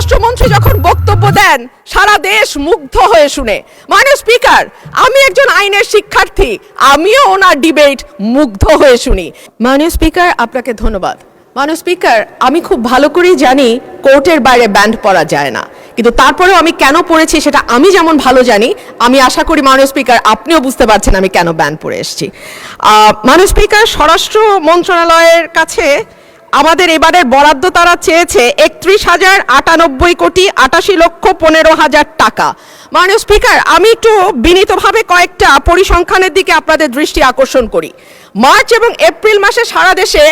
স্বরাষ্ট্রমন্ত্রী যখন বক্তব্য দেন সারা দেশ মুগ্ধ হয়ে শুনে। মাননীয় স্পিকার, আমি একজন আইনের শিক্ষার্থী, আমিও ওনার ডিবেট মুগ্ধ হয়ে শুনি। মাননীয় স্পিকার, আপনাকে ধন্যবাদ। মাননীয় স্পিকার, আমি খুব ভালো করেই জানি কোর্টের বাইরে ব্যান্ড পরা যায় না, কিন্তু তারপরেও আমি কেন পড়েছি সেটা আমি যেমন ভালো জানি, আমি আশা করি মাননীয় স্পিকার আপনিও বুঝতে পারছেন আমি কেন ব্যান্ড পরে এসেছি। মাননীয় স্পিকার, স্বরাষ্ট্র মন্ত্রণালয়ের কাছে আমাদের এবারের বরাদ্দ তারা চেয়েছে ৩১,০৯৮,৮৮,১৫,০০০ টাকা। মাননীয় স্পিকার, আমি একটু বিনীতভাবে কয়েকটা পরিসংখ্যানের দিকে আপনাদের দৃষ্টি আকর্ষণ করি। মার্চ এবং এপ্রিল মাসে সারা দেশে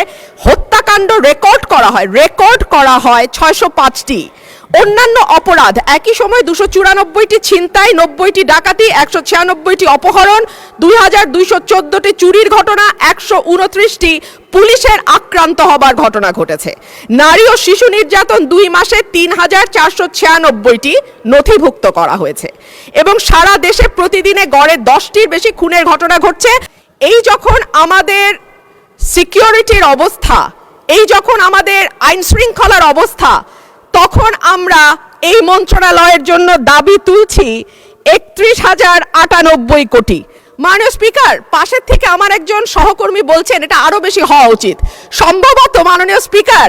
হত্যাকাণ্ড রেকর্ড করা হয় ৬০৫টি। অন্যান্য অপরাধ একই সময় ২৯৪টি ছিনতাই, ৯০টি ডাকাতি, ১৯৬টি অপহরণ, ২,২১৪টি চুরির ঘটনা, ১২৯টি পুলিশের আক্রান্ত হবার ঘটনা ঘটেছে। নারী ও শিশু নির্যাতন ২ মাসে ৩,৪৯৬টি নথিভুক্ত করা হয়েছে এবং সারা দেশে প্রতিদিনে গড়ে 10টির বেশি খুনের ঘটনা ঘটছে। এই যখন আমাদের সিকিউরিটির অবস্থা, এই যখন আমাদের আইন শৃঙ্খলার অবস্থা, তখন আমরা এই মন্ত্রণালয়ের জন্য দাবি তুলছি ৩১,০৯৮ কোটি। মাননীয় স্পিকার, পাশের থেকে আমার একজন সহকর্মী বলছেন এটা আরো বেশি হওয়া উচিত। সম্ভবত মাননীয় স্পিকার,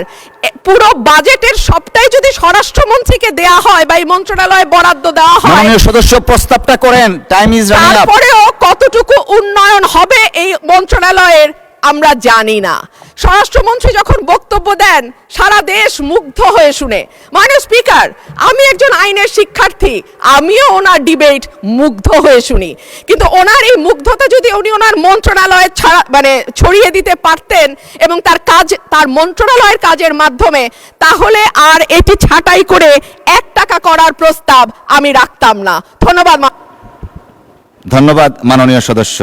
পুরো বাজেটের সবটাই যদি স্বরাষ্ট্রমন্ত্রীকে দেয়া হয় বা এই মন্ত্রণালয়ে বরাদ্দ দেওয়া হয়, মাননীয় সদস্য প্রস্তাবটা করেন, টাইম ইজ রানিং আপ। তারপরেও কতটুকু উন্নয়ন হবে এই মন্ত্রণালয়ের আমরা জানি না। স্বরাষ্ট্রমন্ত্রী যখন বক্তব্য দেন সারা দেশ মুগ্ধ হয়ে শুনে। মাননীয় স্পিকার, আমি একজন আইনের শিক্ষার্থী, আমিও ওনার ডিবেট মুগ্ধ হয়ে শুনি, কিন্তু ওনার এই মুগ্ধতা যদি উনি ওনার মন্ত্রণালয়ে ছড়িয়ে দিতে পারতেন এবং তার মন্ত্রণালয়ের কাজের মাধ্যমে, তাহলে আর এটি ছাঁটাই করে 1 টাকা করার প্রস্তাব আমি রাখতাম না। ধন্যবাদ। ধন্যবাদ মাননীয় সদস্য।